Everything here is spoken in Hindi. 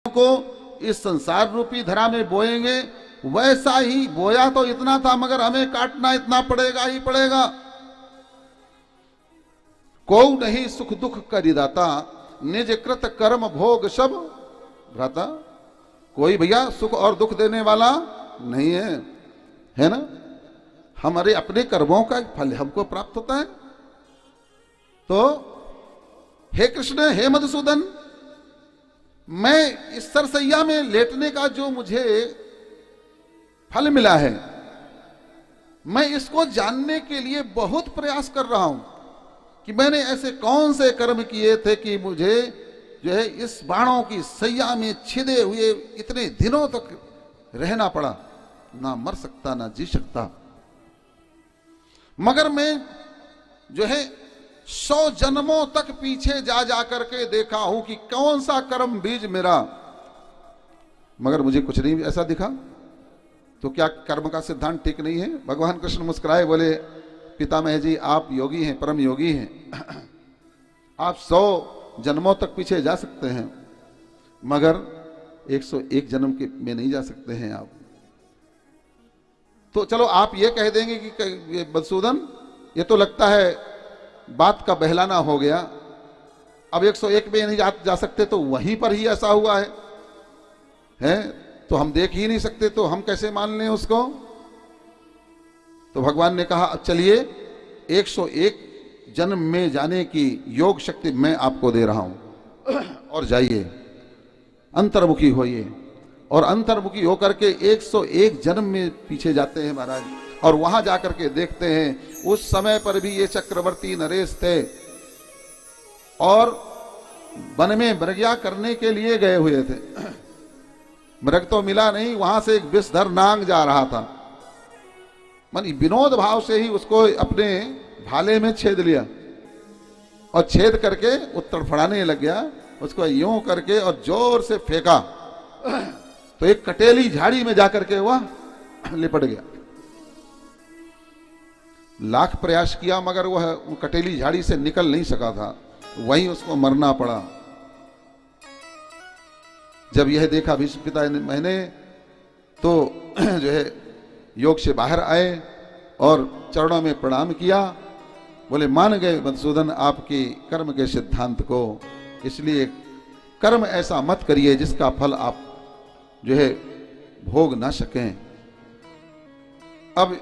को इस संसार रूपी धरा में बोएंगे, वैसा ही बोया तो इतना था, मगर हमें काटना इतना पड़ेगा ही पड़ेगा। को नहीं सुख दुख करिदाता, निज कृत कर्म भोग सब भ्राता। कोई भैया सुख और दुख देने वाला नहीं है ना। हमारे अपने कर्मों का फल हमको प्राप्त होता है। तो हे कृष्ण, हे मधुसूदन, मैं इस सरसैया में लेटने का जो मुझे फल मिला है, मैं इसको जानने के लिए बहुत प्रयास कर रहा हूं कि मैंने ऐसे कौन से कर्म किए थे कि मुझे जो है इस बाणों की सैया में छिदे हुए इतने दिनों तक रहना पड़ा, ना मर सकता ना जी सकता। मगर मैं जो है 100 जन्मों तक पीछे जा करके देखा हूं कि कौन सा कर्म बीज मेरा, मगर मुझे कुछ नहीं ऐसा दिखा। तो क्या कर्म का सिद्धांत ठीक नहीं है? भगवान कृष्ण मुस्कुराए, बोले पितामह जी, आप योगी हैं, परम योगी हैं, आप 100 जन्मों तक पीछे जा सकते हैं, मगर 101 जन्म के में नहीं जा सकते हैं आप। तो चलो आप ये कह देंगे कि मधुसूदन, ये तो लगता है बात का बहलाना हो गया, अब 101 में नहीं जा सकते तो वहीं पर ही ऐसा हुआ है तो हम देख ही नहीं सकते, तो हम कैसे मान लें उसको? तो भगवान ने कहा, अब चलिए 101 जन्म में जाने की योग शक्ति मैं आपको दे रहा हूं, और जाइए अंतर्मुखी होइए। और अंतर्मुखी होकर के 101 जन्म में पीछे जाते हैं महाराज, और वहां जाकर के देखते हैं उस समय पर भी ये चक्रवर्ती नरेश थे और वन में मृगया करने के लिए गए हुए थे। मृग तो मिला नहीं, वहां से एक विषधर नाग जा रहा था, मानी विनोद भाव से ही उसको अपने भाले में छेद लिया और छेद करके वो तड़फड़ाने लग गया, उसको यूं करके और जोर से फेंका तो एक कटेली झाड़ी में जाकर के वह लिपट गया। लाख प्रयास किया मगर वह कटेली झाड़ी से निकल नहीं सका था, वहीं उसको मरना पड़ा। जब यह देखा भीष्म पिता ने, मैंने तो जो है योग से बाहर आए और चरणों में प्रणाम किया, बोले मान गए मधुसूदन आपके कर्म के सिद्धांत को, इसलिए कर्म ऐसा मत करिए जिसका फल आप जो है भोग ना सकें। अब